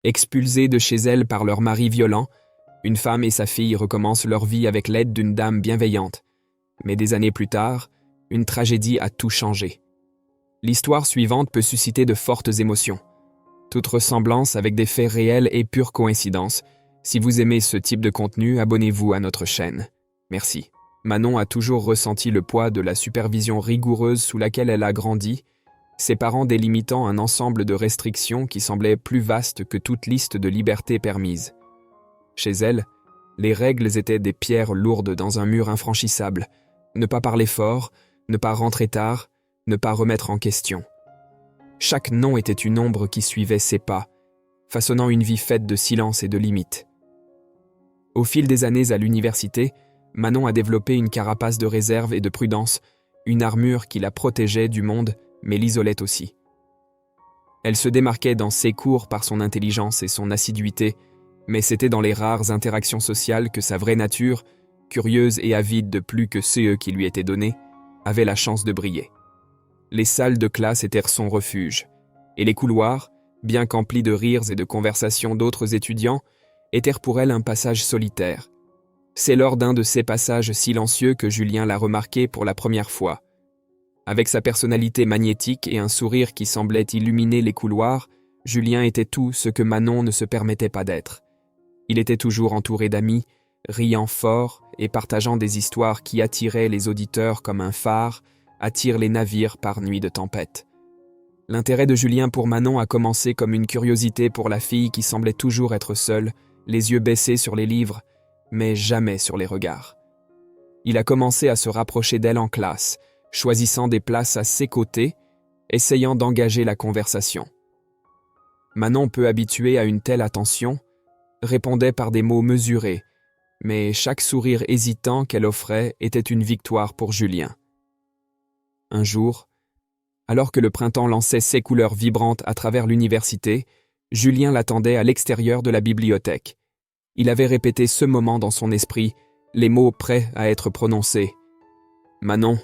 Expulsées de chez elles par leur mari violent, une femme et sa fille recommencent leur vie avec l'aide d'une dame bienveillante. Mais des années plus tard, une tragédie a tout changé. L'histoire suivante peut susciter de fortes émotions. Toute ressemblance avec des faits réels est pure coïncidence. Si vous aimez ce type de contenu, abonnez-vous à notre chaîne. Merci. Manon a toujours ressenti le poids de la supervision rigoureuse sous laquelle elle a grandi, ses parents délimitant un ensemble de restrictions qui semblaient plus vastes que toute liste de libertés permises. Chez elle, les règles étaient des pierres lourdes dans un mur infranchissable. Ne pas parler fort, ne pas rentrer tard, ne pas remettre en question. Chaque non était une ombre qui suivait ses pas, façonnant une vie faite de silence et de limites. Au fil des années à l'université, Manon a développé une carapace de réserve et de prudence, une armure qui la protégeait du monde, mais l'isolait aussi. Elle se démarquait dans ses cours par son intelligence et son assiduité, mais c'était dans les rares interactions sociales que sa vraie nature, curieuse et avide de plus que ceux qui lui étaient donnés, avait la chance de briller. Les salles de classe étaient son refuge, et les couloirs, bien qu'emplis de rires et de conversations d'autres étudiants, étaient pour elle un passage solitaire. C'est lors d'un de ces passages silencieux que Julien l'a remarqué pour la première fois. Avec sa personnalité magnétique et un sourire qui semblait illuminer les couloirs, Julien était tout ce que Manon ne se permettait pas d'être. Il était toujours entouré d'amis, riant fort et partageant des histoires qui attiraient les auditeurs comme un phare attire les navires par nuit de tempête. L'intérêt de Julien pour Manon a commencé comme une curiosité pour la fille qui semblait toujours être seule, les yeux baissés sur les livres, mais jamais sur les regards. Il a commencé à se rapprocher d'elle en classe, choisissant des places à ses côtés, essayant d'engager la conversation. Manon, peu habituée à une telle attention, répondait par des mots mesurés, mais chaque sourire hésitant qu'elle offrait était une victoire pour Julien. Un jour, alors que le printemps lançait ses couleurs vibrantes à travers l'université, Julien l'attendait à l'extérieur de la bibliothèque. Il avait répété ce moment dans son esprit, les mots prêts à être prononcés. « Manon »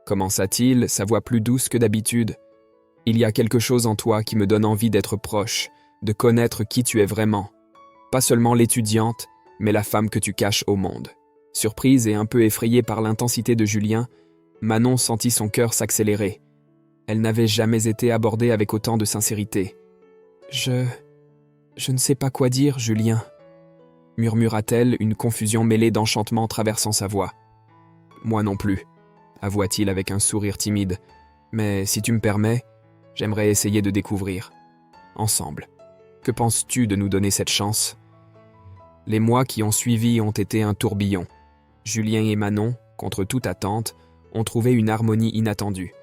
commença-t-il, sa voix plus douce que d'habitude. « Il y a quelque chose en toi qui me donne envie d'être proche, de connaître qui tu es vraiment. Pas seulement l'étudiante, mais la femme que tu caches au monde. » Surprise et un peu effrayée par l'intensité de Julien, Manon sentit son cœur s'accélérer. Elle n'avait jamais été abordée avec autant de sincérité. « Je ne sais pas quoi dire, Julien, » murmura-t-elle, une confusion mêlée d'enchantement traversant sa voix. « Moi non plus, » avoua-t-il avec un sourire timide. « Mais si tu me permets, j'aimerais essayer de découvrir. Ensemble. Que penses-tu de nous donner cette chance ?» Les mois qui ont suivi ont été un tourbillon. Julien et Manon, contre toute attente, ont trouvé une harmonie inattendue.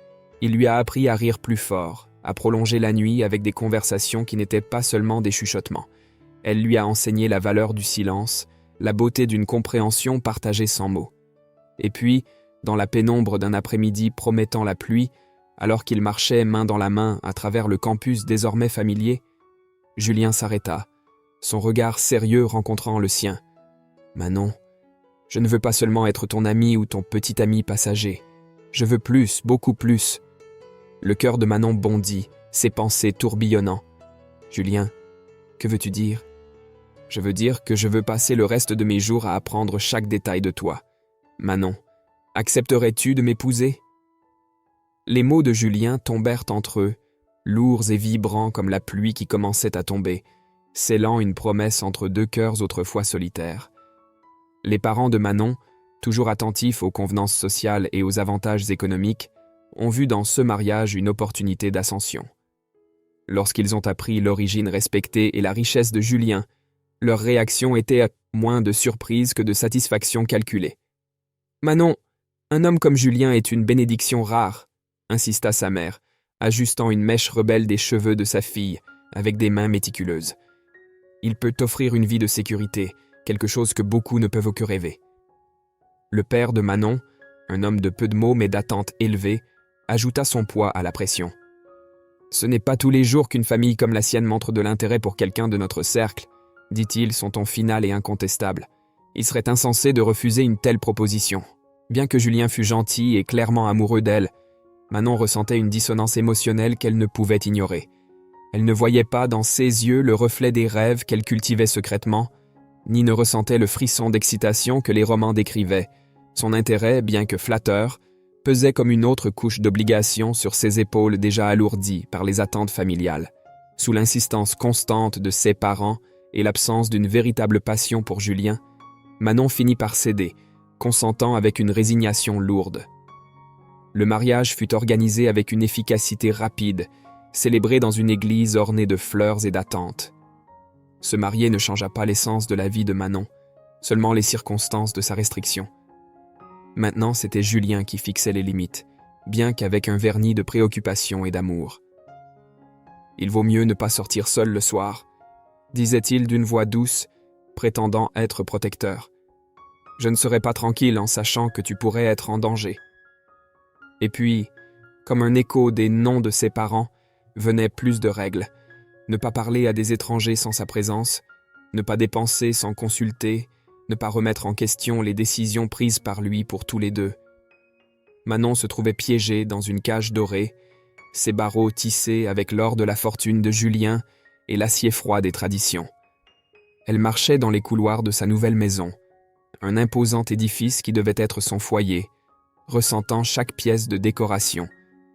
Il lui a appris à rire plus fort, à prolonger la nuit avec des conversations qui n'étaient pas seulement des chuchotements. Elle lui a enseigné la valeur du silence, la beauté d'une compréhension partagée sans mots. Et puis, dans la pénombre d'un après-midi promettant la pluie, alors qu'il marchait main dans la main à travers le campus désormais familier, Julien s'arrêta, son regard sérieux rencontrant le sien. « Manon, je ne veux pas seulement être ton ami ou ton petit ami passager. Je veux plus, beaucoup plus. » Le cœur de Manon bondit, ses pensées tourbillonnant. « Julien, que veux-tu dire ?»« Je veux dire que je veux passer le reste de mes jours à apprendre chaque détail de toi. Manon, accepterais-tu de m'épouser ?» Les mots de Julien tombèrent entre eux, lourds et vibrants comme la pluie qui commençait à tomber, scellant une promesse entre deux cœurs autrefois solitaires. Les parents de Manon, toujours attentifs aux convenances sociales et aux avantages économiques, ont vu dans ce mariage une opportunité d'ascension. Lorsqu'ils ont appris l'origine respectée et la richesse de Julien, leur réaction était moins de surprise que de satisfaction calculée. « Manon, un homme comme Julien est une bénédiction rare, » insista sa mère, ajustant une mèche rebelle des cheveux de sa fille avec des mains méticuleuses. « Il peut t'offrir une vie de sécurité, quelque chose que beaucoup ne peuvent que rêver. » Le père de Manon, un homme de peu de mots mais d'attente élevée, ajouta son poids à la pression. « Ce n'est pas tous les jours qu'une famille comme la sienne montre de l'intérêt pour quelqu'un de notre cercle, » dit-il, son ton final et incontestable. Il serait insensé de refuser une telle proposition. Bien que Julien fût gentil et clairement amoureux d'elle, Manon ressentait une dissonance émotionnelle qu'elle ne pouvait ignorer. Elle ne voyait pas dans ses yeux le reflet des rêves qu'elle cultivait secrètement, ni ne ressentait le frisson d'excitation que les romans décrivaient. Son intérêt, bien que flatteur, pesait comme une autre couche d'obligation sur ses épaules déjà alourdies par les attentes familiales. Sous l'insistance constante de ses parents et l'absence d'une véritable passion pour Julien, Manon finit par céder, consentant avec une résignation lourde. Le mariage fut organisé avec une efficacité rapide, célébré dans une église ornée de fleurs et d'attentes. Se marier ne changea pas l'essence de la vie de Manon, seulement les circonstances de sa restriction. Maintenant, c'était Julien qui fixait les limites, bien qu'avec un vernis de préoccupation et d'amour. « Il vaut mieux ne pas sortir seul le soir », disait-il d'une voix douce, prétendant être protecteur. « Je ne serai pas tranquille en sachant que tu pourrais être en danger. » Et puis, comme un écho des noms de ses parents, venaient plus de règles. Ne pas parler à des étrangers sans sa présence, ne pas dépenser sans consulter, ne pas remettre en question les décisions prises par lui pour tous les deux. Manon se trouvait piégée dans une cage dorée, ses barreaux tissés avec l'or de la fortune de Julien et l'acier froid des traditions. Elle marchait dans les couloirs de sa nouvelle maison, un imposant édifice qui devait être son foyer, ressentant chaque pièce de décoration,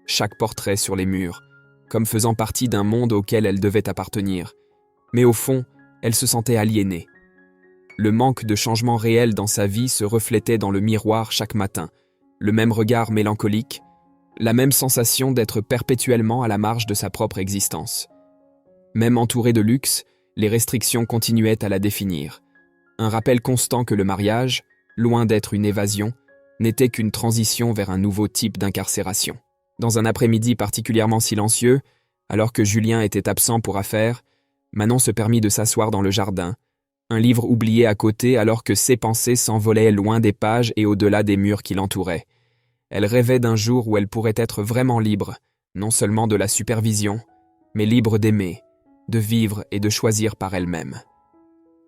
chaque portrait sur les murs, comme faisant partie d'un monde auquel elle devait appartenir. Mais au fond, elle se sentait aliénée. Le manque de changement réel dans sa vie se reflétait dans le miroir chaque matin, le même regard mélancolique, la même sensation d'être perpétuellement à la marge de sa propre existence. Même entourée de luxe, les restrictions continuaient à la définir. Un rappel constant que le mariage, loin d'être une évasion, n'était qu'une transition vers un nouveau type d'incarcération. Dans un après-midi particulièrement silencieux, alors que Julien était absent pour affaires, Manon se permit de s'asseoir dans le jardin, un livre oublié à côté alors que ses pensées s'envolaient loin des pages et au-delà des murs qui l'entouraient. Elle rêvait d'un jour où elle pourrait être vraiment libre, non seulement de la supervision, mais libre d'aimer, de vivre et de choisir par elle-même.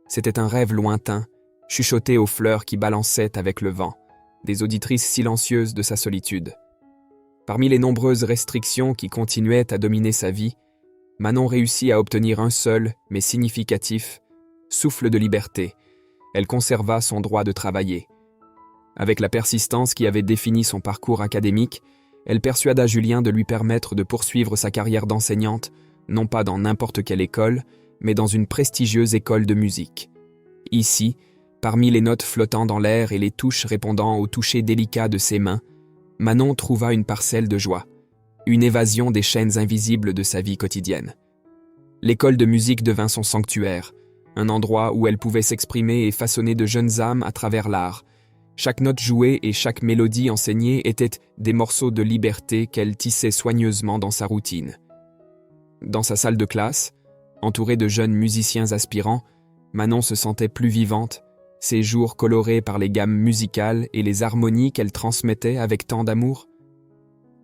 C'était un rêve lointain, chuchoté aux fleurs qui balançaient avec le vent, des auditrices silencieuses de sa solitude. Parmi les nombreuses restrictions qui continuaient à dominer sa vie, Manon réussit à obtenir un seul, mais significatif, souffle de liberté. Elle conserva son droit de travailler. Avec la persistance qui avait défini son parcours académique, elle persuada Julien de lui permettre de poursuivre sa carrière d'enseignante, non pas dans n'importe quelle école, mais dans une prestigieuse école de musique. Ici, parmi les notes flottant dans l'air et les touches répondant au toucher délicat de ses mains, Manon trouva une parcelle de joie, une évasion des chaînes invisibles de sa vie quotidienne. L'école de musique devint son sanctuaire, un endroit où elle pouvait s'exprimer et façonner de jeunes âmes à travers l'art. Chaque note jouée et chaque mélodie enseignée étaient des morceaux de liberté qu'elle tissait soigneusement dans sa routine. Dans sa salle de classe, entourée de jeunes musiciens aspirants, Manon se sentait plus vivante, ses jours colorés par les gammes musicales et les harmonies qu'elle transmettait avec tant d'amour.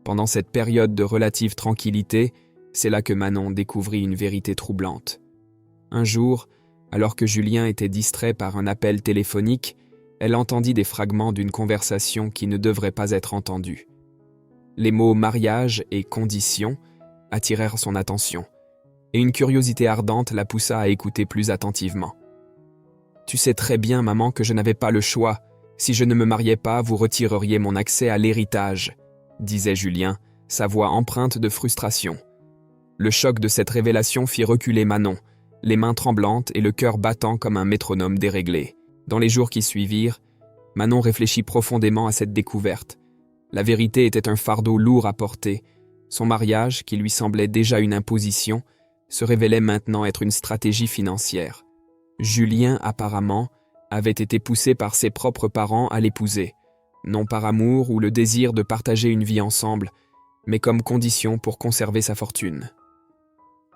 Pendant cette période de relative tranquillité, c'est là que Manon découvrit une vérité troublante. Un jour, alors que Julien était distrait par un appel téléphonique, elle entendit des fragments d'une conversation qui ne devrait pas être entendue. Les mots « mariage » et « conditions » attirèrent son attention, et une curiosité ardente la poussa à écouter plus attentivement. « Tu sais très bien, maman, que je n'avais pas le choix. Si je ne me mariais pas, vous retireriez mon accès à l'héritage, » disait Julien, sa voix empreinte de frustration. Le choc de cette révélation fit reculer Manon, les mains tremblantes et le cœur battant comme un métronome déréglé. Dans les jours qui suivirent, Manon réfléchit profondément à cette découverte. La vérité était un fardeau lourd à porter. Son mariage, qui lui semblait déjà une imposition, se révélait maintenant être une stratégie financière. Julien, apparemment, avait été poussé par ses propres parents à l'épouser, non par amour ou le désir de partager une vie ensemble, mais comme condition pour conserver sa fortune.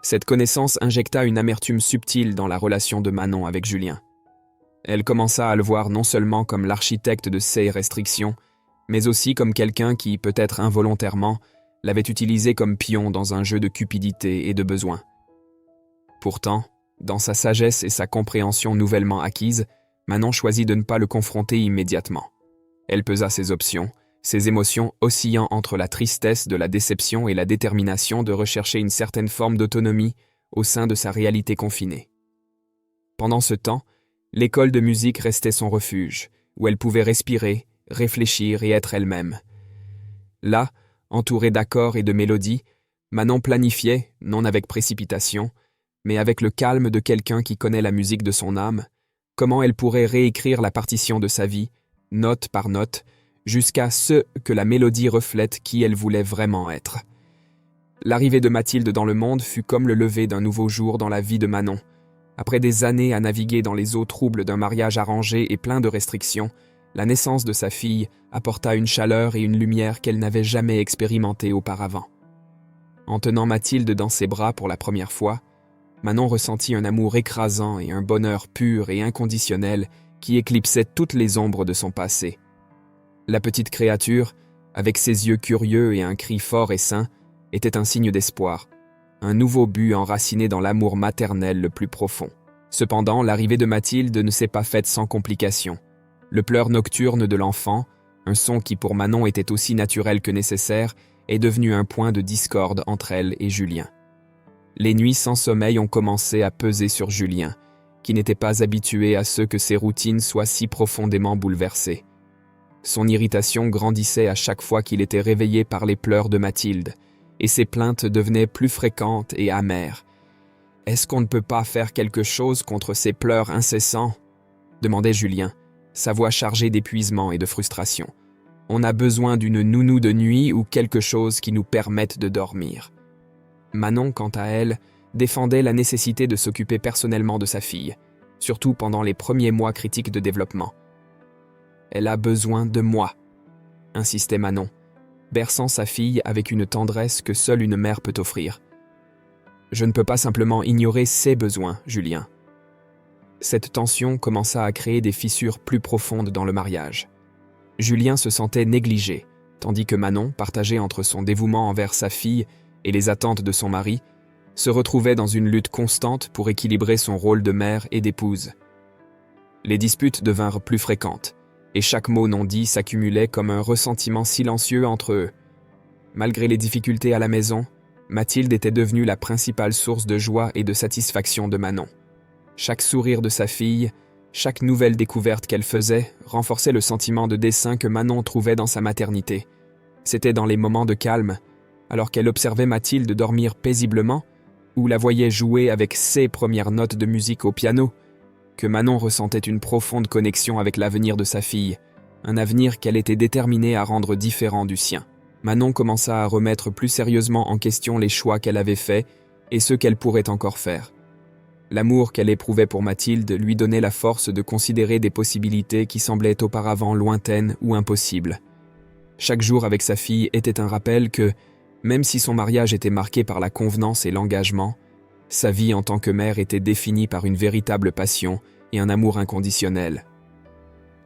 Cette connaissance injecta une amertume subtile dans la relation de Manon avec Julien. Elle commença à le voir non seulement comme l'architecte de ses restrictions, mais aussi comme quelqu'un qui, peut-être involontairement, l'avait utilisé comme pion dans un jeu de cupidité et de besoin. Pourtant, dans sa sagesse et sa compréhension nouvellement acquises, Manon choisit de ne pas le confronter immédiatement. Elle pesa ses options, ses émotions oscillant entre la tristesse de la déception et la détermination de rechercher une certaine forme d'autonomie au sein de sa réalité confinée. Pendant ce temps, l'école de musique restait son refuge, où elle pouvait respirer, réfléchir et être elle-même. Là, entourée d'accords et de mélodies, Manon planifiait, non avec précipitation, mais avec le calme de quelqu'un qui connaît la musique de son âme, comment elle pourrait réécrire la partition de sa vie, note par note, jusqu'à ce que la mélodie reflète qui elle voulait vraiment être. L'arrivée de Mathilde dans le monde fut comme le lever d'un nouveau jour dans la vie de Manon. Après des années à naviguer dans les eaux troubles d'un mariage arrangé et plein de restrictions, la naissance de sa fille apporta une chaleur et une lumière qu'elle n'avait jamais expérimentées auparavant. En tenant Mathilde dans ses bras pour la première fois, Manon ressentit un amour écrasant et un bonheur pur et inconditionnel qui éclipsait toutes les ombres de son passé. La petite créature, avec ses yeux curieux et un cri fort et sain, était un signe d'espoir, un nouveau but enraciné dans l'amour maternel le plus profond. Cependant, l'arrivée de Mathilde ne s'est pas faite sans complications. Le pleur nocturne de l'enfant, un son qui pour Manon était aussi naturel que nécessaire, est devenu un point de discorde entre elle et Julien. Les nuits sans sommeil ont commencé à peser sur Julien, qui n'était pas habitué à ce que ses routines soient si profondément bouleversées. Son irritation grandissait à chaque fois qu'il était réveillé par les pleurs de Mathilde, et ses plaintes devenaient plus fréquentes et amères. « Est-ce qu'on ne peut pas faire quelque chose contre ces pleurs incessants ?» demandait Julien, sa voix chargée d'épuisement et de frustration. « On a besoin d'une nounou de nuit ou quelque chose qui nous permette de dormir. » Manon, quant à elle, défendait la nécessité de s'occuper personnellement de sa fille, surtout pendant les premiers mois critiques de développement. « Elle a besoin de moi », insistait Manon, berçant sa fille avec une tendresse que seule une mère peut offrir. « Je ne peux pas simplement ignorer ses besoins, Julien. » Cette tension commença à créer des fissures plus profondes dans le mariage. Julien se sentait négligé, tandis que Manon, partagée entre son dévouement envers sa fille et les attentes de son mari, se retrouvait dans une lutte constante pour équilibrer son rôle de mère et d'épouse. Les disputes devinrent plus fréquentes, et chaque mot non dit s'accumulait comme un ressentiment silencieux entre eux. Malgré les difficultés à la maison, Mathilde était devenue la principale source de joie et de satisfaction de Manon. Chaque sourire de sa fille, chaque nouvelle découverte qu'elle faisait renforçait le sentiment de dessein que Manon trouvait dans sa maternité. C'était dans les moments de calme, alors qu'elle observait Mathilde dormir paisiblement, ou la voyait jouer avec ses premières notes de musique au piano, que Manon ressentait une profonde connexion avec l'avenir de sa fille, un avenir qu'elle était déterminée à rendre différent du sien. Manon commença à remettre plus sérieusement en question les choix qu'elle avait faits et ceux qu'elle pourrait encore faire. L'amour qu'elle éprouvait pour Mathilde lui donnait la force de considérer des possibilités qui semblaient auparavant lointaines ou impossibles. Chaque jour avec sa fille était un rappel que, même si son mariage était marqué par la convenance et l'engagement, sa vie en tant que mère était définie par une véritable passion et un amour inconditionnel.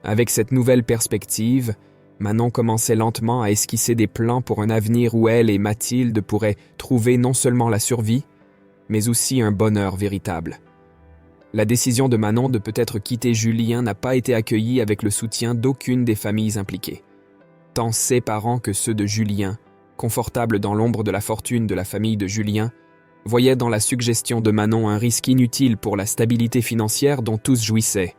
Avec cette nouvelle perspective, Manon commençait lentement à esquisser des plans pour un avenir où elle et Mathilde pourraient trouver non seulement la survie, mais aussi un bonheur véritable. La décision de Manon de peut-être quitter Julien n'a pas été accueillie avec le soutien d'aucune des familles impliquées. Tant ses parents que ceux de Julien, confortables dans l'ombre de la fortune de la famille de Julien, voyaient dans la suggestion de Manon un risque inutile pour la stabilité financière dont tous jouissaient.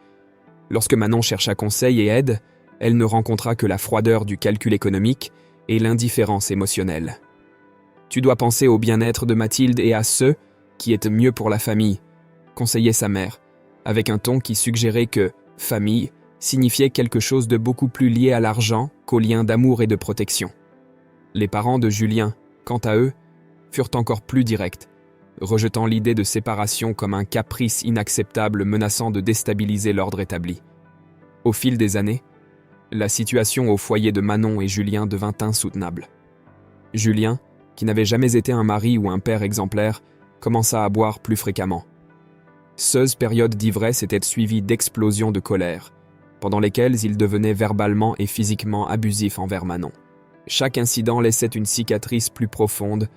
Lorsque Manon chercha conseil et aide, elle ne rencontra que la froideur du calcul économique et l'indifférence émotionnelle. « Tu dois penser au bien-être de Mathilde et à ceux qui est mieux pour la famille », conseillait sa mère, avec un ton qui suggérait que « famille » signifiait quelque chose de beaucoup plus lié à l'argent qu'au lien d'amour et de protection. Les parents de Julien, quant à eux, furent encore plus directs, rejetant l'idée de séparation comme un caprice inacceptable menaçant de déstabiliser l'ordre établi. Au fil des années, la situation au foyer de Manon et Julien devint insoutenable. Julien, qui n'avait jamais été un mari ou un père exemplaire, commença à boire plus fréquemment. Ces périodes d'ivresse étaient suivies d'explosions de colère, pendant lesquelles il devenait verbalement et physiquement abusif envers Manon. Chaque incident laissait une cicatrice plus profonde,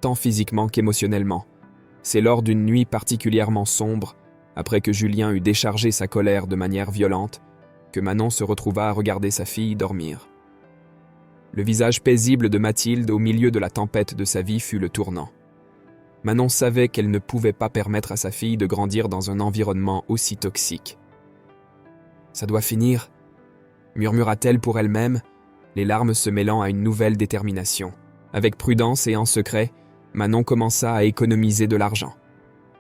tant physiquement qu'émotionnellement. C'est lors d'une nuit particulièrement sombre, après que Julien eut déchargé sa colère de manière violente, que Manon se retrouva à regarder sa fille dormir. Le visage paisible de Mathilde au milieu de la tempête de sa vie fut le tournant. Manon savait qu'elle ne pouvait pas permettre à sa fille de grandir dans un environnement aussi toxique. « Ça doit finir », murmura-t-elle pour elle-même, les larmes se mêlant à une nouvelle détermination. Avec prudence et en secret, Manon commença à économiser de l'argent.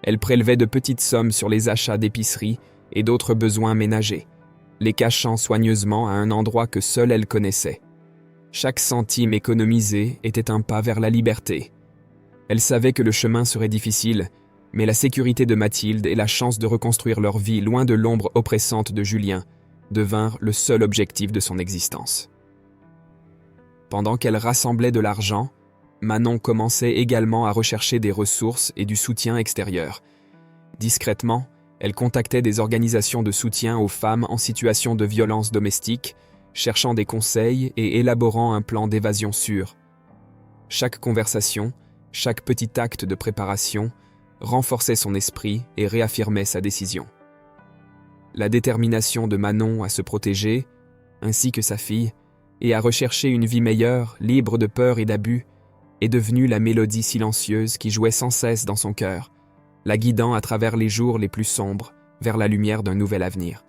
Elle prélevait de petites sommes sur les achats d'épicerie et d'autres besoins ménagers, les cachant soigneusement à un endroit que seule elle connaissait. Chaque centime économisé était un pas vers la liberté. Elle savait que le chemin serait difficile, mais la sécurité de Mathilde et la chance de reconstruire leur vie loin de l'ombre oppressante de Julien devinrent le seul objectif de son existence. Pendant qu'elle rassemblait de l'argent, Manon commençait également à rechercher des ressources et du soutien extérieur. Discrètement, elle contactait des organisations de soutien aux femmes en situation de violence domestique, cherchant des conseils et élaborant un plan d'évasion sûr. Chaque conversation, chaque petit acte de préparation renforçait son esprit et réaffirmait sa décision. La détermination de Manon à se protéger, ainsi que sa fille, et à rechercher une vie meilleure, libre de peur et d'abus, est devenue la mélodie silencieuse qui jouait sans cesse dans son cœur, la guidant à travers les jours les plus sombres vers la lumière d'un nouvel avenir.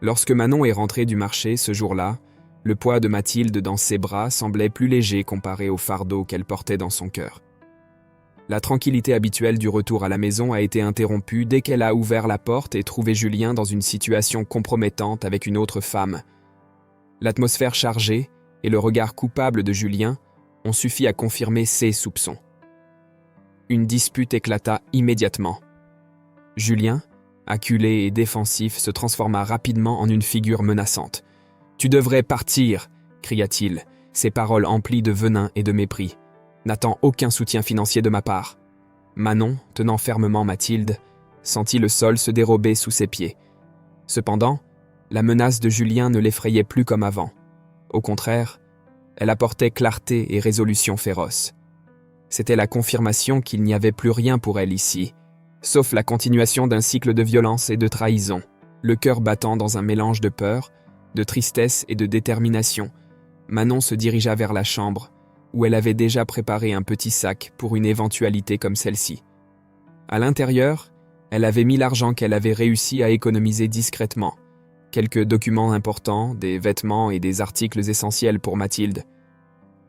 Lorsque Manon est rentrée du marché ce jour-là, le poids de Mathilde dans ses bras semblait plus léger comparé au fardeau qu'elle portait dans son cœur. La tranquillité habituelle du retour à la maison a été interrompue dès qu'elle a ouvert la porte et trouvé Julien dans une situation compromettante avec une autre femme. L'atmosphère chargée et le regard coupable de Julien ont suffi à confirmer ses soupçons. Une dispute éclata immédiatement. Julien, acculé et défensif, se transforma rapidement en une figure menaçante. « Tu devrais partir !» cria-t-il, ses paroles emplies de venin et de mépris. « N'attends aucun soutien financier de ma part. » Manon, tenant fermement Mathilde, sentit le sol se dérober sous ses pieds. Cependant, la menace de Julien ne l'effrayait plus comme avant. Au contraire, elle apportait clarté et résolution féroce. C'était la confirmation qu'il n'y avait plus rien pour elle ici, sauf la continuation d'un cycle de violence et de trahison, le cœur battant dans un mélange de peur, de tristesse et de détermination. Manon se dirigea vers la chambre, où elle avait déjà préparé un petit sac pour une éventualité comme celle-ci. À l'intérieur, elle avait mis l'argent qu'elle avait réussi à économiser discrètement, quelques documents importants, des vêtements et des articles essentiels pour Mathilde.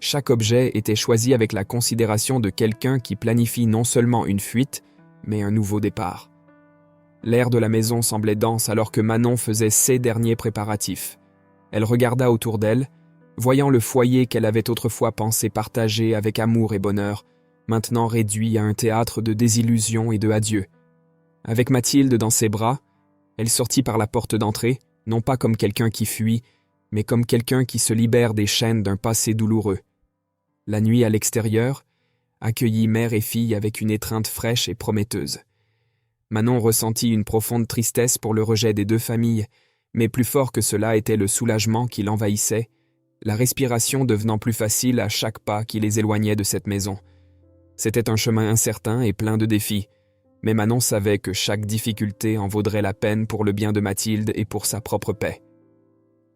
Chaque objet était choisi avec la considération de quelqu'un qui planifie non seulement une fuite, mais un nouveau départ. L'air de la maison semblait dense alors que Manon faisait ses derniers préparatifs. Elle regarda autour d'elle, voyant le foyer qu'elle avait autrefois pensé partager avec amour et bonheur, maintenant réduit à un théâtre de désillusion et de adieu. Avec Mathilde dans ses bras, elle sortit par la porte d'entrée, non pas comme quelqu'un qui fuit, mais comme quelqu'un qui se libère des chaînes d'un passé douloureux. La nuit à l'extérieur accueillit mère et fille avec une étreinte fraîche et prometteuse. Manon ressentit une profonde tristesse pour le rejet des deux familles, mais plus fort que cela était le soulagement qui l'envahissait, la respiration devenant plus facile à chaque pas qui les éloignait de cette maison. C'était un chemin incertain et plein de défis, mais Manon savait que chaque difficulté en vaudrait la peine pour le bien de Mathilde et pour sa propre paix.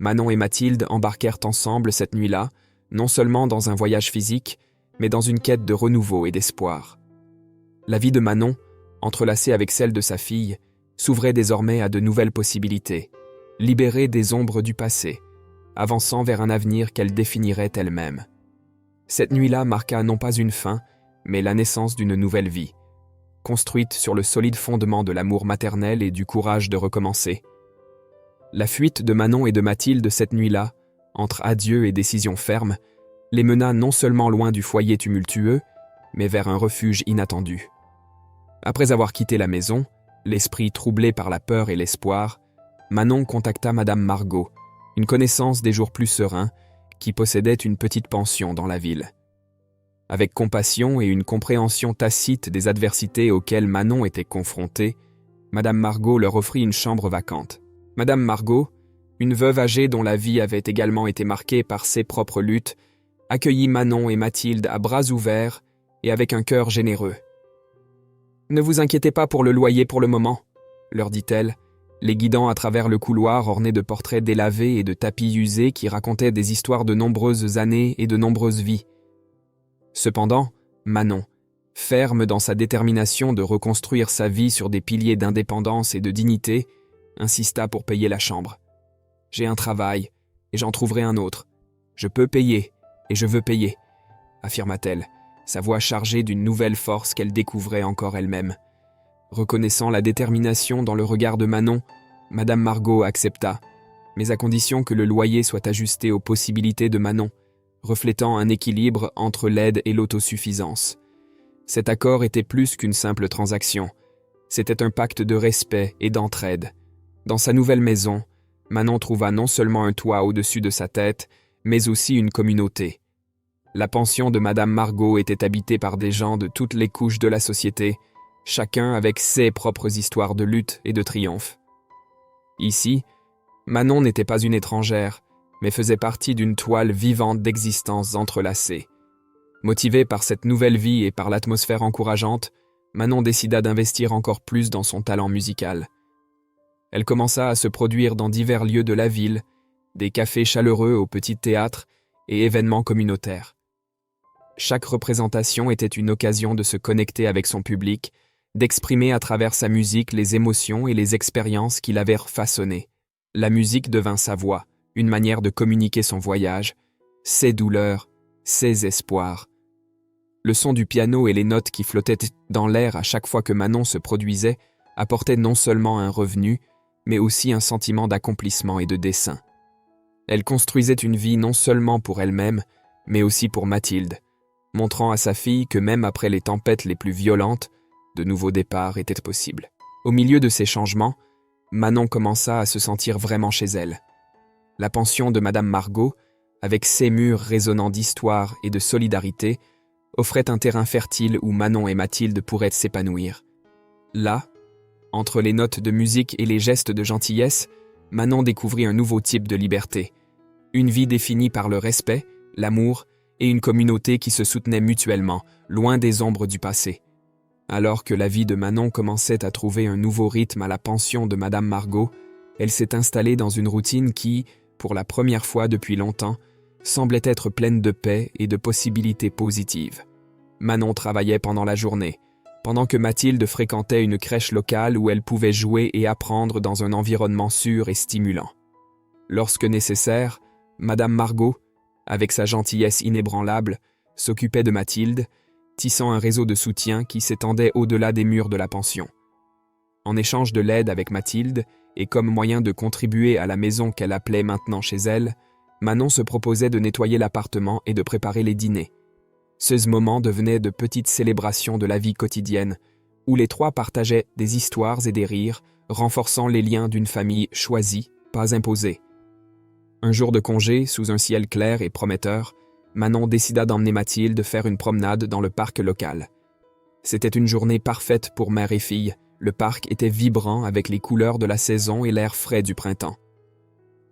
Manon et Mathilde embarquèrent ensemble cette nuit-là, non seulement dans un voyage physique, mais dans une quête de renouveau et d'espoir. La vie de Manon, entrelacée avec celle de sa fille, s'ouvrait désormais à de nouvelles possibilités, libérée des ombres du passé, avançant vers un avenir qu'elle définirait elle-même. Cette nuit-là marqua non pas une fin, mais la naissance d'une nouvelle vie, construite sur le solide fondement de l'amour maternel et du courage de recommencer. La fuite de Manon et de Mathilde cette nuit-là, entre adieu et décision ferme, les mena non seulement loin du foyer tumultueux, mais vers un refuge inattendu. Après avoir quitté la maison, l'esprit troublé par la peur et l'espoir, Manon contacta Madame Margot, une connaissance des jours plus sereins, qui possédait une petite pension dans la ville. Avec compassion et une compréhension tacite des adversités auxquelles Manon était confrontée, Madame Margot leur offrit une chambre vacante. Madame Margot, une veuve âgée dont la vie avait également été marquée par ses propres luttes, accueillit Manon et Mathilde à bras ouverts et avec un cœur généreux. « Ne vous inquiétez pas pour le loyer pour le moment, » leur dit-elle, les guidant à travers le couloir orné de portraits délavés et de tapis usés qui racontaient des histoires de nombreuses années et de nombreuses vies. Cependant, Manon, ferme dans sa détermination de reconstruire sa vie sur des piliers d'indépendance et de dignité, insista pour payer la chambre. « J'ai un travail, et j'en trouverai un autre. Je peux payer, et je veux payer, » affirma-t-elle, sa voix chargée d'une nouvelle force qu'elle découvrait encore elle-même. Reconnaissant la détermination dans le regard de Manon, Madame Margot accepta, mais à condition que le loyer soit ajusté aux possibilités de Manon, reflétant un équilibre entre l'aide et l'autosuffisance. Cet accord était plus qu'une simple transaction. C'était un pacte de respect et d'entraide. Dans sa nouvelle maison, Manon trouva non seulement un toit au-dessus de sa tête, mais aussi une communauté. La pension de Madame Margot était habitée par des gens de toutes les couches de la société, chacun avec ses propres histoires de lutte et de triomphe. Ici, Manon n'était pas une étrangère, mais faisait partie d'une toile vivante d'existences entrelacées. Motivée par cette nouvelle vie et par l'atmosphère encourageante, Manon décida d'investir encore plus dans son talent musical. Elle commença à se produire dans divers lieux de la ville, des cafés chaleureux au petit théâtre et événements communautaires. Chaque représentation était une occasion de se connecter avec son public, d'exprimer à travers sa musique les émotions et les expériences qui l'avaient façonné. La musique devint sa voix, une manière de communiquer son voyage, ses douleurs, ses espoirs. Le son du piano et les notes qui flottaient dans l'air à chaque fois que Manon se produisait apportaient non seulement un revenu, mais aussi un sentiment d'accomplissement et de dessein. Elle construisait une vie non seulement pour elle-même, mais aussi pour Mathilde, montrant à sa fille que même après les tempêtes les plus violentes, de nouveaux départs étaient possibles. Au milieu de ces changements, Manon commença à se sentir vraiment chez elle. La pension de Madame Margot, avec ses murs résonnant d'histoire et de solidarité, offrait un terrain fertile où Manon et Mathilde pourraient s'épanouir. Là, entre les notes de musique et les gestes de gentillesse, Manon découvrit un nouveau type de liberté. Une vie définie par le respect, l'amour et une communauté qui se soutenait mutuellement, loin des ombres du passé. Alors que la vie de Manon commençait à trouver un nouveau rythme à la pension de Madame Margot, elle s'est installée dans une routine qui, pour la première fois depuis longtemps, semblait être pleine de paix et de possibilités positives. Manon travaillait pendant la journée, pendant que Mathilde fréquentait une crèche locale où elle pouvait jouer et apprendre dans un environnement sûr et stimulant. Lorsque nécessaire, Madame Margot, avec sa gentillesse inébranlable, s'occupait de Mathilde, tissant un réseau de soutien qui s'étendait au-delà des murs de la pension. En échange de l'aide avec Mathilde, et comme moyen de contribuer à la maison qu'elle appelait maintenant chez elle, Manon se proposait de nettoyer l'appartement et de préparer les dîners. Ces moments devenaient de petites célébrations de la vie quotidienne, où les trois partageaient des histoires et des rires, renforçant les liens d'une famille choisie, pas imposée. Un jour de congé, sous un ciel clair et prometteur, Manon décida d'emmener Mathilde faire une promenade dans le parc local. C'était une journée parfaite pour mère et fille. Le parc était vibrant avec les couleurs de la saison et l'air frais du printemps.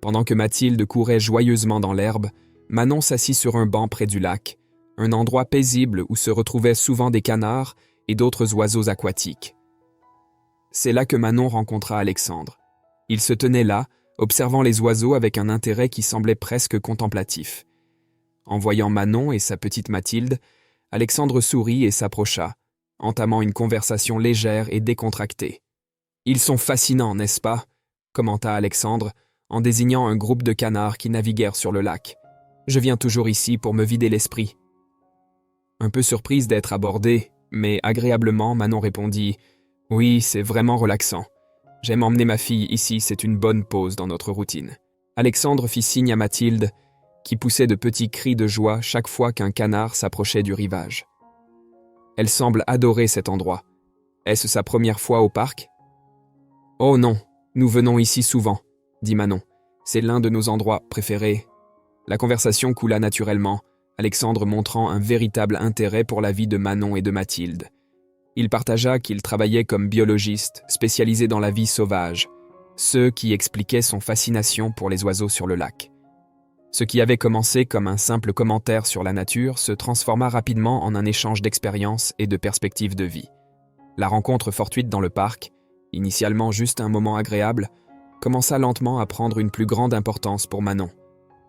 Pendant que Mathilde courait joyeusement dans l'herbe, Manon s'assit sur un banc près du lac, un endroit paisible où se retrouvaient souvent des canards et d'autres oiseaux aquatiques. C'est là que Manon rencontra Alexandre. Il se tenait là, observant les oiseaux avec un intérêt qui semblait presque contemplatif. En voyant Manon et sa petite Mathilde, Alexandre sourit et s'approcha, entamant une conversation légère et décontractée. « Ils sont fascinants, n'est-ce pas ?» commenta Alexandre, en désignant un groupe de canards qui naviguèrent sur le lac. « Je viens toujours ici pour me vider l'esprit. » Un peu surprise d'être abordée, mais agréablement, Manon répondit « Oui, c'est vraiment relaxant. J'aime emmener ma fille ici, c'est une bonne pause dans notre routine. » Alexandre fit signe à Mathilde, qui poussait de petits cris de joie chaque fois qu'un canard s'approchait du rivage. Elle semble adorer cet endroit. Est-ce sa première fois au parc ? Oh non, nous venons ici souvent, dit Manon. C'est l'un de nos endroits préférés. La conversation coula naturellement, Alexandre montrant un véritable intérêt pour la vie de Manon et de Mathilde. Il partagea qu'il travaillait comme biologiste, spécialisé dans la vie sauvage, ce qui expliquait son fascination pour les oiseaux sur le lac. Ce qui avait commencé comme un simple commentaire sur la nature se transforma rapidement en un échange d'expériences et de perspectives de vie. La rencontre fortuite dans le parc, initialement juste un moment agréable, commença lentement à prendre une plus grande importance pour Manon.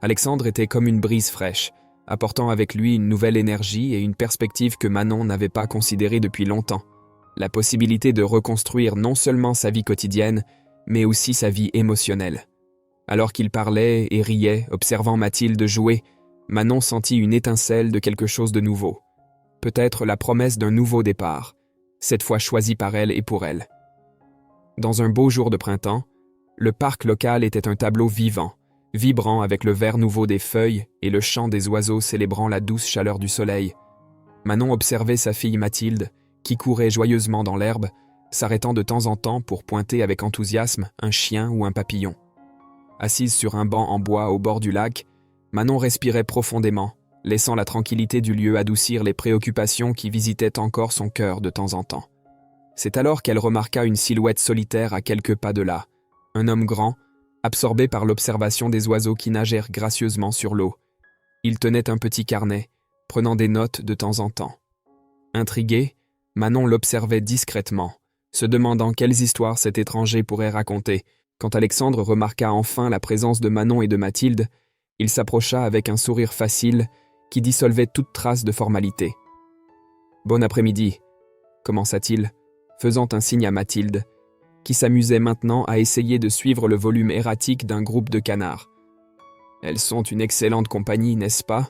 Alexandre était comme une brise fraîche, apportant avec lui une nouvelle énergie et une perspective que Manon n'avait pas considérée depuis longtemps. La possibilité de reconstruire non seulement sa vie quotidienne, mais aussi sa vie émotionnelle. Alors qu'il parlait et riait, observant Mathilde jouer, Manon sentit une étincelle de quelque chose de nouveau. Peut-être la promesse d'un nouveau départ, cette fois choisi par elle et pour elle. Dans un beau jour de printemps, le parc local était un tableau vivant, vibrant avec le vert nouveau des feuilles et le chant des oiseaux célébrant la douce chaleur du soleil. Manon observait sa fille Mathilde, qui courait joyeusement dans l'herbe, s'arrêtant de temps en temps pour pointer avec enthousiasme un chien ou un papillon. Assise sur un banc en bois au bord du lac, Manon respirait profondément, laissant la tranquillité du lieu adoucir les préoccupations qui visitaient encore son cœur de temps en temps. C'est alors qu'elle remarqua une silhouette solitaire à quelques pas de là, un homme grand, absorbé par l'observation des oiseaux qui nagèrent gracieusement sur l'eau. Il tenait un petit carnet, prenant des notes de temps en temps. Intriguée, Manon l'observait discrètement, se demandant quelles histoires cet étranger pourrait raconter. Quand Alexandre remarqua enfin la présence de Manon et de Mathilde, il s'approcha avec un sourire facile qui dissolvait toute trace de formalité. « Bon après-midi », commença-t-il, faisant un signe à Mathilde, qui s'amusait maintenant à essayer de suivre le volume erratique d'un groupe de canards. « Elles sont une excellente compagnie, n'est-ce pas ?»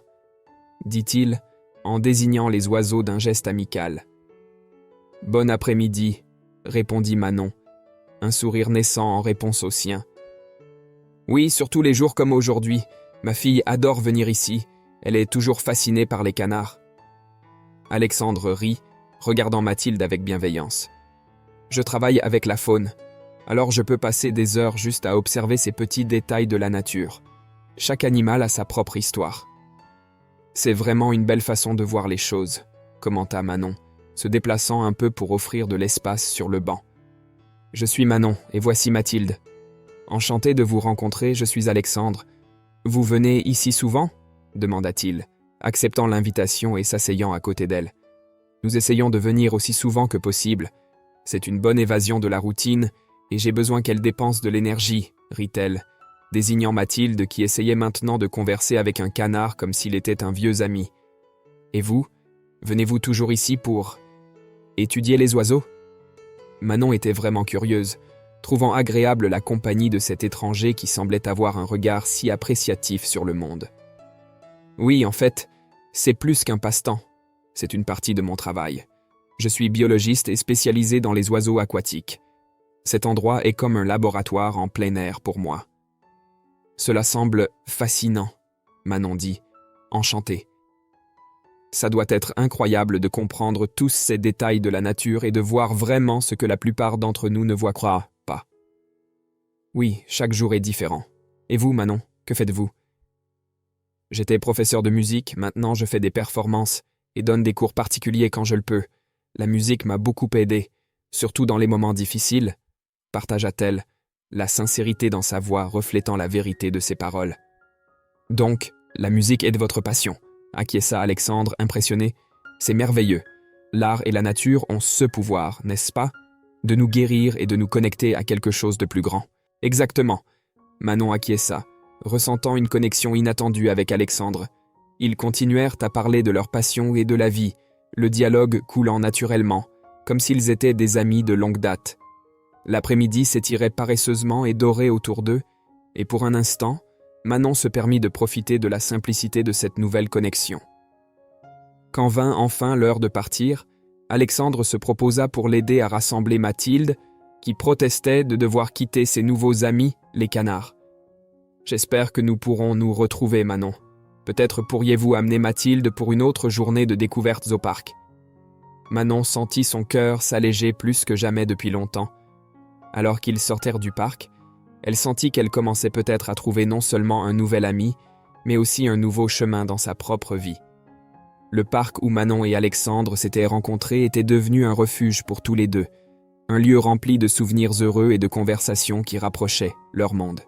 dit-il, en désignant les oiseaux d'un geste amical. « Bon après-midi », répondit Manon, un sourire naissant en réponse au sien. « Oui, surtout les jours comme aujourd'hui. Ma fille adore venir ici. Elle est toujours fascinée par les canards. » Alexandre rit, regardant Mathilde avec bienveillance. « Je travaille avec la faune, alors je peux passer des heures juste à observer ces petits détails de la nature. Chaque animal a sa propre histoire. » « C'est vraiment une belle façon de voir les choses, » commenta Manon, se déplaçant un peu pour offrir de l'espace sur le banc. « Je suis Manon, et voici Mathilde. Enchanté de vous rencontrer, je suis Alexandre. Vous venez ici souvent ?» demanda-t-il, acceptant l'invitation et s'asseyant à côté d'elle. « Nous essayons de venir aussi souvent que possible. C'est une bonne évasion de la routine, et j'ai besoin qu'elle dépense de l'énergie, » rit-elle, désignant Mathilde qui essayait maintenant de converser avec un canard comme s'il était un vieux ami. « Et vous, venez-vous toujours ici pour étudier les oiseaux ?» Manon était vraiment curieuse, trouvant agréable la compagnie de cet étranger qui semblait avoir un regard si appréciatif sur le monde. « Oui, en fait, c'est plus qu'un passe-temps. C'est une partie de mon travail. Je suis biologiste et spécialisé dans les oiseaux aquatiques. Cet endroit est comme un laboratoire en plein air pour moi. » « Cela semble fascinant, » Manon dit, enchantée. « Ça doit être incroyable de comprendre tous ces détails de la nature et de voir vraiment ce que la plupart d'entre nous ne voient pas. Oui, chaque jour est différent. Et vous, Manon, que faites-vous ? » J'étais professeur de musique, maintenant je fais des performances et donne des cours particuliers quand je le peux. La musique m'a beaucoup aidé, surtout dans les moments difficiles, partagea-t-elle, la sincérité dans sa voix reflétant la vérité de ses paroles. « Donc, la musique est de votre passion », acquiesça Alexandre, impressionné. « C'est merveilleux. L'art et la nature ont ce pouvoir, n'est-ce pas, de nous guérir et de nous connecter à quelque chose de plus grand. » « Exactement. » Manon acquiesça, ressentant une connexion inattendue avec Alexandre. Ils continuèrent à parler de leur passion et de la vie, le dialogue coulant naturellement, comme s'ils étaient des amis de longue date. L'après-midi s'étirait paresseusement et doré autour d'eux, et pour un instant, Manon se permit de profiter de la simplicité de cette nouvelle connexion. Quand vint enfin l'heure de partir, Alexandre se proposa pour l'aider à rassembler Mathilde, qui protestait de devoir quitter ses nouveaux amis, les canards. « J'espère que nous pourrons nous retrouver, Manon. Peut-être pourriez-vous amener Mathilde pour une autre journée de découvertes au parc. » Manon sentit son cœur s'alléger plus que jamais depuis longtemps. Alors qu'ils sortirent du parc, elle sentit qu'elle commençait peut-être à trouver non seulement un nouvel ami, mais aussi un nouveau chemin dans sa propre vie. Le parc où Manon et Alexandre s'étaient rencontrés était devenu un refuge pour tous les deux, un lieu rempli de souvenirs heureux et de conversations qui rapprochaient leur monde.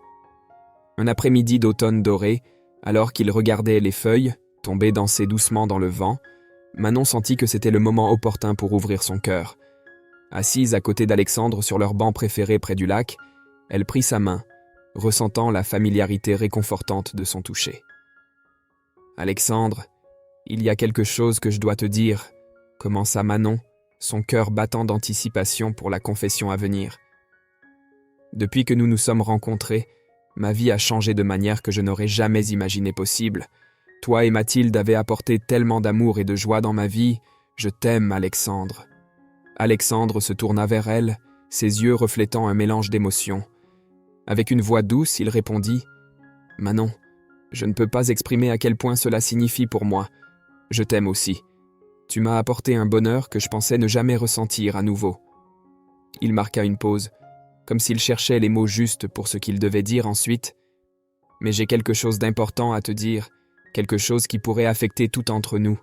Un après-midi d'automne doré, alors qu'ils regardaient les feuilles, tomber danser doucement dans le vent, Manon sentit que c'était le moment opportun pour ouvrir son cœur. Assise à côté d'Alexandre sur leur banc préféré près du lac, elle prit sa main, ressentant la familiarité réconfortante de son toucher. « Alexandre, il y a quelque chose que je dois te dire », commença Manon, son cœur battant d'anticipation pour la confession à venir. « Depuis que nous nous sommes rencontrés, ma vie a changé de manière que je n'aurais jamais imaginé possible. Toi et Mathilde avez apporté tellement d'amour et de joie dans ma vie. Je t'aime, Alexandre. » Alexandre se tourna vers elle, ses yeux reflétant un mélange d'émotions. Avec une voix douce, il répondit « Manon, je ne peux pas exprimer à quel point cela signifie pour moi. Je t'aime aussi. Tu m'as apporté un bonheur que je pensais ne jamais ressentir à nouveau. » Il marqua une pause, comme s'il cherchait les mots justes pour ce qu'il devait dire ensuite. « Mais j'ai quelque chose d'important à te dire, quelque chose qui pourrait affecter tout entre nous. »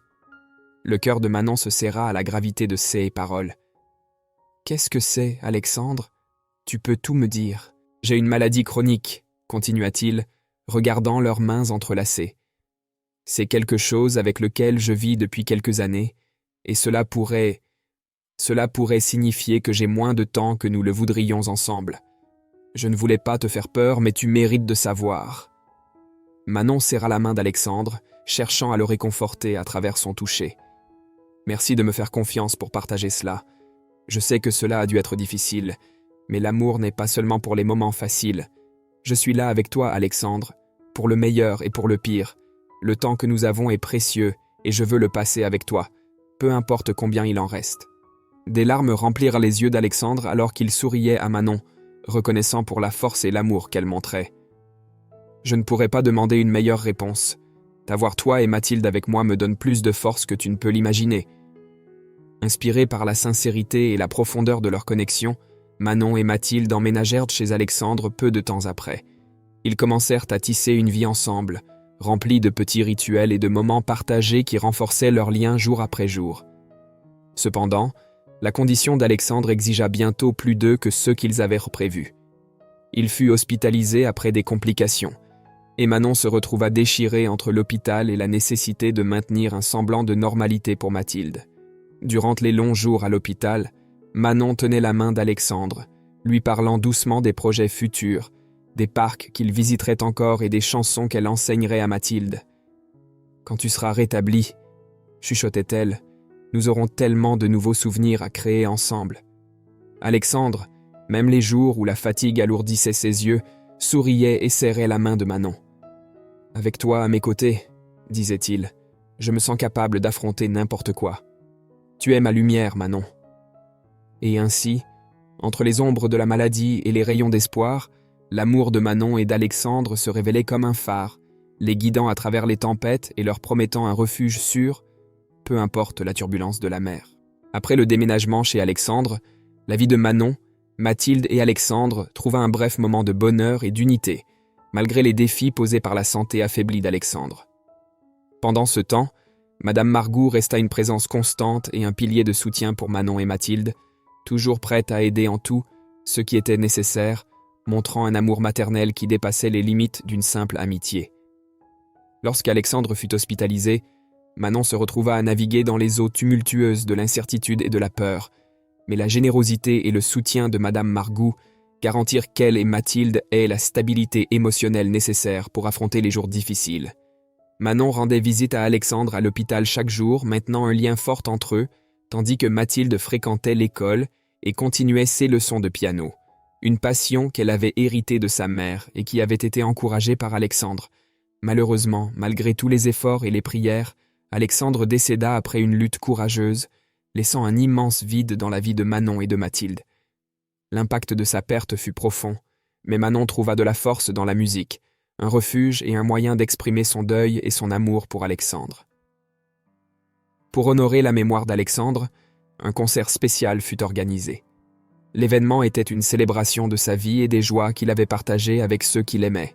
Le cœur de Manon se serra à la gravité de ces paroles. « Qu'est-ce que c'est, Alexandre ? Tu peux tout me dire. J'ai une maladie chronique, » continua-t-il, regardant leurs mains entrelacées. « C'est quelque chose avec lequel je vis depuis quelques années, et cela pourrait signifier que j'ai moins de temps que nous le voudrions ensemble. Je ne voulais pas te faire peur, mais tu mérites de savoir. » Manon serra la main d'Alexandre, cherchant à le réconforter à travers son toucher. « Merci de me faire confiance pour partager cela. Je sais que cela a dû être difficile, mais l'amour n'est pas seulement pour les moments faciles. Je suis là avec toi, Alexandre, pour le meilleur et pour le pire. Le temps que nous avons est précieux et je veux le passer avec toi, peu importe combien il en reste. » Des larmes remplirent les yeux d'Alexandre alors qu'il souriait à Manon, reconnaissant pour la force et l'amour qu'elle montrait. « Je ne pourrais pas demander une meilleure réponse. D'avoir toi et Mathilde avec moi me donne plus de force que tu ne peux l'imaginer. » Inspirés par la sincérité et la profondeur de leur connexion, Manon et Mathilde emménagèrent chez Alexandre peu de temps après. Ils commencèrent à tisser une vie ensemble, remplie de petits rituels et de moments partagés qui renforçaient leur lien jour après jour. Cependant, la condition d'Alexandre exigea bientôt plus d'eux que ceux qu'ils avaient prévus. Il fut hospitalisé après des complications, et Manon se retrouva déchirée entre l'hôpital et la nécessité de maintenir un semblant de normalité pour Mathilde. Durant les longs jours à l'hôpital, Manon tenait la main d'Alexandre, lui parlant doucement des projets futurs, des parcs qu'il visiterait encore et des chansons qu'elle enseignerait à Mathilde. « Quand tu seras rétabli, » chuchotait-elle, « nous aurons tellement de nouveaux souvenirs à créer ensemble. » Alexandre, même les jours où la fatigue alourdissait ses yeux, souriait et serrait la main de Manon. « Avec toi à mes côtés, » disait-il, « je me sens capable d'affronter n'importe quoi. Tu es ma lumière, Manon. » Et ainsi, entre les ombres de la maladie et les rayons d'espoir, l'amour de Manon et d'Alexandre se révélait comme un phare, les guidant à travers les tempêtes et leur promettant un refuge sûr, peu importe la turbulence de la mer. Après le déménagement chez Alexandre, la vie de Manon, Mathilde et Alexandre trouva un bref moment de bonheur et d'unité, malgré les défis posés par la santé affaiblie d'Alexandre. Pendant ce temps, Madame Margoux resta une présence constante et un pilier de soutien pour Manon et Mathilde, toujours prête à aider en tout ce qui était nécessaire, montrant un amour maternel qui dépassait les limites d'une simple amitié. Lorsqu'Alexandre fut hospitalisé, Manon se retrouva à naviguer dans les eaux tumultueuses de l'incertitude et de la peur, mais la générosité et le soutien de Madame Margoux garantirent qu'elle et Mathilde aient la stabilité émotionnelle nécessaire pour affronter les jours difficiles. Manon rendait visite à Alexandre à l'hôpital chaque jour, maintenant un lien fort entre eux, tandis que Mathilde fréquentait l'école et continuait ses leçons de piano, une passion qu'elle avait héritée de sa mère et qui avait été encouragée par Alexandre. Malheureusement, malgré tous les efforts et les prières, Alexandre décéda après une lutte courageuse, laissant un immense vide dans la vie de Manon et de Mathilde. L'impact de sa perte fut profond, mais Manon trouva de la force dans la musique, un refuge et un moyen d'exprimer son deuil et son amour pour Alexandre. Pour honorer la mémoire d'Alexandre, un concert spécial fut organisé. L'événement était une célébration de sa vie et des joies qu'il avait partagées avec ceux qu'il aimait.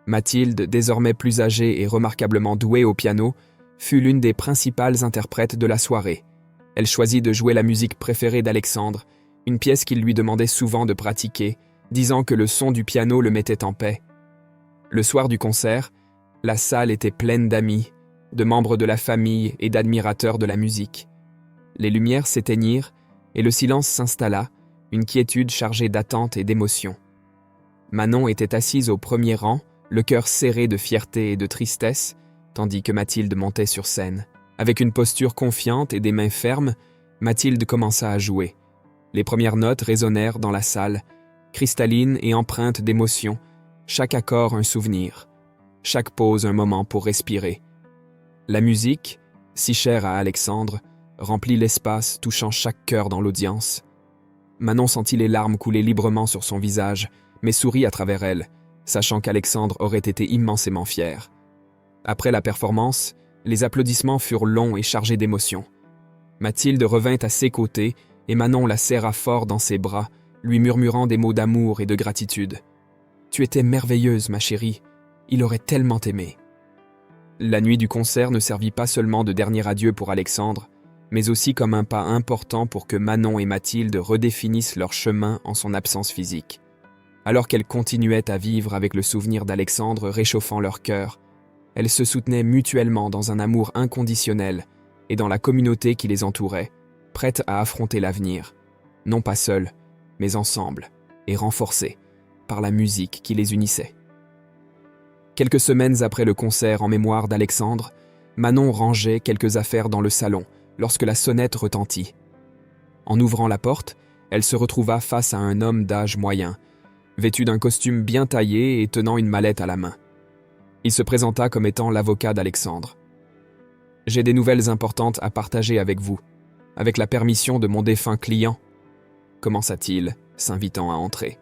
Mathilde, désormais plus âgée et remarquablement douée au piano, fut l'une des principales interprètes de la soirée. Elle choisit de jouer la musique préférée d'Alexandre, une pièce qu'il lui demandait souvent de pratiquer, disant que le son du piano le mettait en paix. Le soir du concert, la salle était pleine d'amis, de membres de la famille et d'admirateurs de la musique. Les lumières s'éteignirent et le silence s'installa, une quiétude chargée d'attente et d'émotion. Manon était assise au premier rang, le cœur serré de fierté et de tristesse, tandis que Mathilde montait sur scène. Avec une posture confiante et des mains fermes, Mathilde commença à jouer. Les premières notes résonnèrent dans la salle, cristallines et empreintes d'émotion, chaque accord un souvenir, chaque pause un moment pour respirer. La musique, si chère à Alexandre, remplit l'espace, touchant chaque cœur dans l'audience. Manon sentit les larmes couler librement sur son visage, mais sourit à travers elles, sachant qu'Alexandre aurait été immensément fier. Après la performance, les applaudissements furent longs et chargés d'émotion. Mathilde revint à ses côtés et Manon la serra fort dans ses bras, lui murmurant des mots d'amour et de gratitude. « Tu étais merveilleuse, ma chérie. Il aurait tellement aimé. » La nuit du concert ne servit pas seulement de dernier adieu pour Alexandre, mais aussi comme un pas important pour que Manon et Mathilde redéfinissent leur chemin en son absence physique. Alors qu'elles continuaient à vivre avec le souvenir d'Alexandre réchauffant leur cœur, elles se soutenaient mutuellement dans un amour inconditionnel et dans la communauté qui les entourait, prêtes à affronter l'avenir, non pas seules, mais ensemble, et renforcées par la musique qui les unissait. Quelques semaines après le concert en mémoire d'Alexandre, Manon rangeait quelques affaires dans le salon lorsque la sonnette retentit. En ouvrant la porte, elle se retrouva face à un homme d'âge moyen, vêtu d'un costume bien taillé et tenant une mallette à la main. Il se présenta comme étant l'avocat d'Alexandre. « J'ai des nouvelles importantes à partager avec vous, avec la permission de mon défunt client, » commença-t-il, s'invitant à entrer.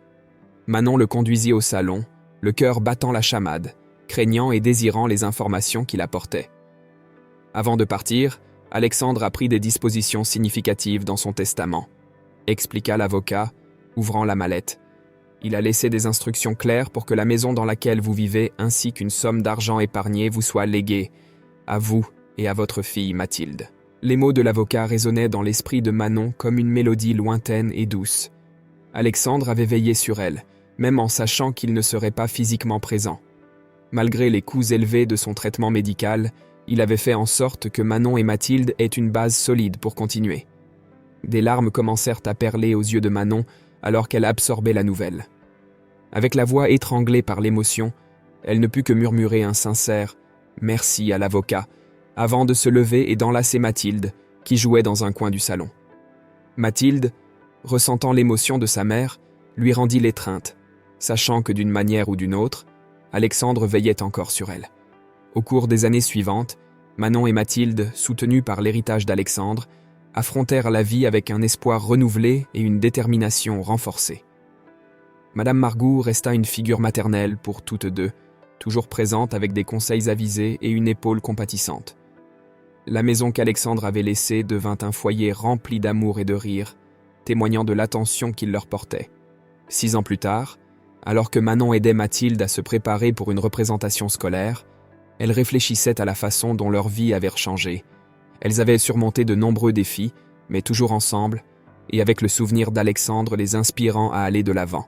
Manon le conduisit au salon, le cœur battant la chamade, craignant et désirant les informations qu'il apportait. Avant de partir, Alexandre a pris des dispositions significatives dans son testament, expliqua l'avocat, ouvrant la mallette. Il a laissé des instructions claires pour que la maison dans laquelle vous vivez ainsi qu'une somme d'argent épargnée vous soient léguées, à vous et à votre fille Mathilde. Les mots de l'avocat résonnaient dans l'esprit de Manon comme une mélodie lointaine et douce. Alexandre avait veillé sur elle, même en sachant qu'il ne serait pas physiquement présent. Malgré les coûts élevés de son traitement médical, il avait fait en sorte que Manon et Mathilde aient une base solide pour continuer. Des larmes commencèrent à perler aux yeux de Manon alors qu'elle absorbait la nouvelle. Avec la voix étranglée par l'émotion, elle ne put que murmurer un sincère « merci » à l'avocat, avant de se lever et d'enlacer Mathilde, qui jouait dans un coin du salon. Mathilde, ressentant l'émotion de sa mère, lui rendit l'étreinte, sachant que d'une manière ou d'une autre, Alexandre veillait encore sur elle. Au cours des années suivantes, Manon et Mathilde, soutenues par l'héritage d'Alexandre, affrontèrent la vie avec un espoir renouvelé et une détermination renforcée. Madame Margoux resta une figure maternelle pour toutes deux, toujours présente avec des conseils avisés et une épaule compatissante. La maison qu'Alexandre avait laissée devint un foyer rempli d'amour et de rire, témoignant de l'attention qu'il leur portait. 6 ans plus tard, alors que Manon aidait Mathilde à se préparer pour une représentation scolaire, elle réfléchissait à la façon dont leur vie avait changé. Elles avaient surmonté de nombreux défis, mais toujours ensemble, et avec le souvenir d'Alexandre les inspirant à aller de l'avant.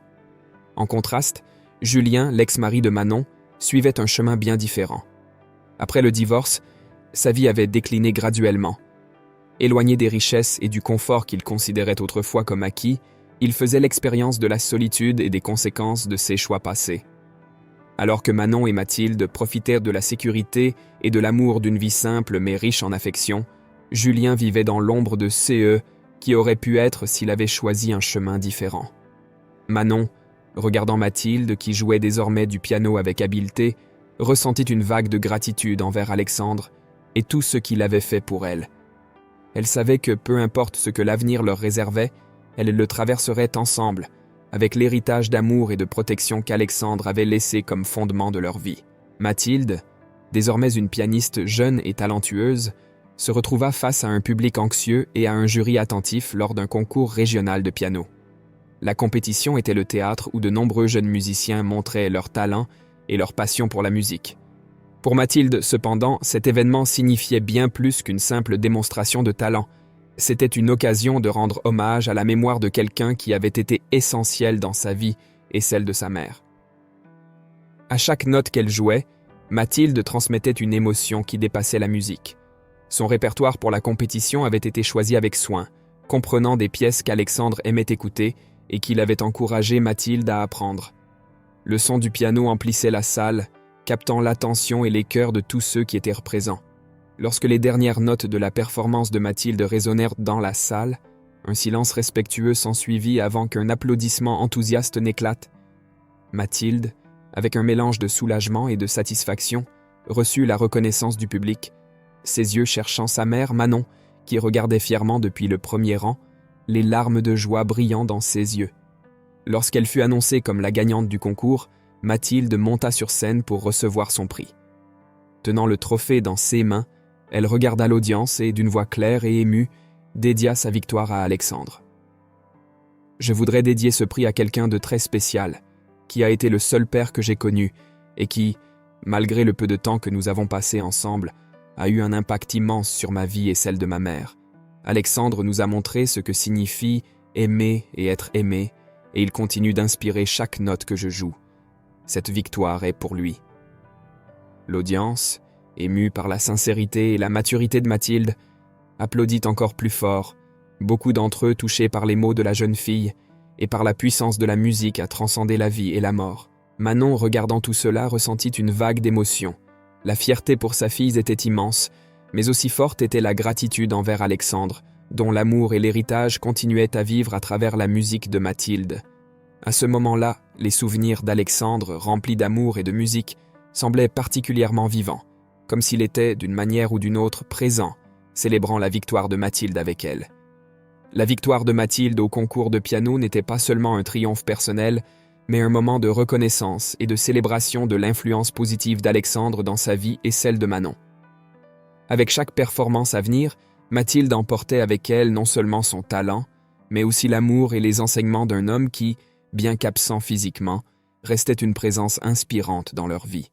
En contraste, Julien, l'ex-mari de Manon, suivait un chemin bien différent. Après le divorce, sa vie avait décliné graduellement. Éloigné des richesses et du confort qu'il considérait autrefois comme acquis, il faisait l'expérience de la solitude et des conséquences de ses choix passés. Alors que Manon et Mathilde profitèrent de la sécurité et de l'amour d'une vie simple mais riche en affection, Julien vivait dans l'ombre de CE qui aurait pu être s'il avait choisi un chemin différent. Manon, regardant Mathilde qui jouait désormais du piano avec habileté, ressentit une vague de gratitude envers Alexandre et tout ce qu'il avait fait pour elle. Elle savait que peu importe ce que l'avenir leur réservait, elles le traverseraient ensemble, avec l'héritage d'amour et de protection qu'Alexandre avait laissé comme fondement de leur vie. Mathilde, désormais une pianiste jeune et talentueuse, se retrouva face à un public anxieux et à un jury attentif lors d'un concours régional de piano. La compétition était le théâtre où de nombreux jeunes musiciens montraient leur talent et leur passion pour la musique. Pour Mathilde, cependant, cet événement signifiait bien plus qu'une simple démonstration de talent. C'était une occasion de rendre hommage à la mémoire de quelqu'un qui avait été essentiel dans sa vie et celle de sa mère. À chaque note qu'elle jouait, Mathilde transmettait une émotion qui dépassait la musique. Son répertoire pour la compétition avait été choisi avec soin, comprenant des pièces qu'Alexandre aimait écouter et qu'il avait encouragé Mathilde à apprendre. Le son du piano emplissait la salle, captant l'attention et les cœurs de tous ceux qui étaient présents. Lorsque les dernières notes de la performance de Mathilde résonnèrent dans la salle, un silence respectueux s'ensuivit avant qu'un applaudissement enthousiaste n'éclate. Mathilde, avec un mélange de soulagement et de satisfaction, reçut la reconnaissance du public, ses yeux cherchant sa mère, Manon, qui regardait fièrement depuis le premier rang, les larmes de joie brillant dans ses yeux. Lorsqu'elle fut annoncée comme la gagnante du concours, Mathilde monta sur scène pour recevoir son prix. Tenant le trophée dans ses mains, elle regarda l'audience et, d'une voix claire et émue, dédia sa victoire à Alexandre. Je voudrais dédier ce prix à quelqu'un de très spécial, qui a été le seul père que j'ai connu et qui, malgré le peu de temps que nous avons passé ensemble, a eu un impact immense sur ma vie et celle de ma mère. Alexandre nous a montré ce que signifie aimer et être aimé, et il continue d'inspirer chaque note que je joue. Cette victoire est pour lui. L'audience, émue par la sincérité et la maturité de Mathilde, applaudit encore plus fort, beaucoup d'entre eux touchés par les mots de la jeune fille et par la puissance de la musique à transcender la vie et la mort. Manon, regardant tout cela, ressentit une vague d'émotion. La fierté pour sa fille était immense, mais aussi forte était la gratitude envers Alexandre, dont l'amour et l'héritage continuaient à vivre à travers la musique de Mathilde. À ce moment-là, les souvenirs d'Alexandre, remplis d'amour et de musique, semblaient particulièrement vivants, comme s'il était, d'une manière ou d'une autre, présent, célébrant la victoire de Mathilde avec elle. La victoire de Mathilde au concours de piano n'était pas seulement un triomphe personnel, mais un moment de reconnaissance et de célébration de l'influence positive d'Alexandre dans sa vie et celle de Manon. Avec chaque performance à venir, Mathilde emportait avec elle non seulement son talent, mais aussi l'amour et les enseignements d'un homme qui, bien qu'absent physiquement, restait une présence inspirante dans leur vie.